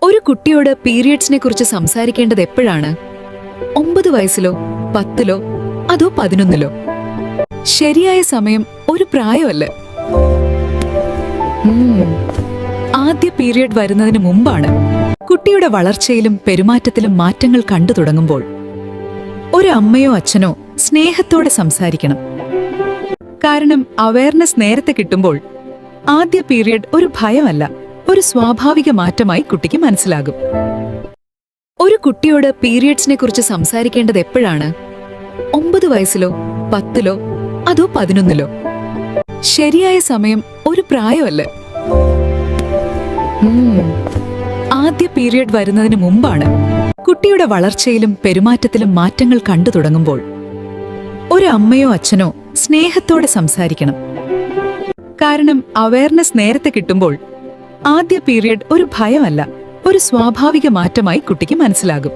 ഒരു കുട്ടിയോട് പീരിയഡ്സിനെ കുറിച്ച് സംസാരിക്കേണ്ടത് എപ്പോഴാണ്? 9 വയസ്സിലോ, 10ലോ, അതോ 11ലോ? ശരിയായ സമയം ഒരു പ്രായമല്ല. ആദ്യ പീരിയഡ് വരുന്നതിന് മുമ്പാണ്. കുട്ടിയുടെ വളർച്ചയിലും പെരുമാറ്റത്തിലും മാറ്റങ്ങൾ കണ്ടു തുടങ്ങുമ്പോൾ ഒരു അമ്മയോ അച്ഛനോ സ്നേഹത്തോടെ സംസാരിക്കണം. കാരണം അവയർനെസ് നേരത്തെ കിട്ടുമ്പോൾ ആദ്യ പീരിയഡ് ഒരു ഭയമല്ല, ഒരു സ്വാഭാവിക മാറ്റമായി കുട്ടിക്ക് മനസ്സിലാകും. ഒരു കുട്ടിയോട് പീരിയഡ്സിനെ കുറിച്ച് സംസാരിക്കേണ്ടത് എപ്പോഴാണ്? 9 വയസ്സിലോ, 10ലോ, അതോ 11ലോ? ശരിയായ സമയം ഒരു പ്രായമല്ല. ആദ്യ പീരിയഡ് വരുന്നതിന് മുമ്പാണ്. കുട്ടിയുടെ വളർച്ചയിലും പെരുമാറ്റത്തിലും മാറ്റങ്ങൾ കണ്ടു തുടങ്ങുമ്പോൾ ഒരു അമ്മയോ അച്ഛനോ സ്നേഹത്തോടെ സംസാരിക്കണം. കാരണം അവയർനെസ് നേരത്തെ കിട്ടുമ്പോൾ ആദ്യ പീരിയഡ് ഒരു ഭയമല്ല, ഒരു സ്വാഭാവിക മാറ്റമായി കുട്ടിക്ക് മനസ്സിലാകും.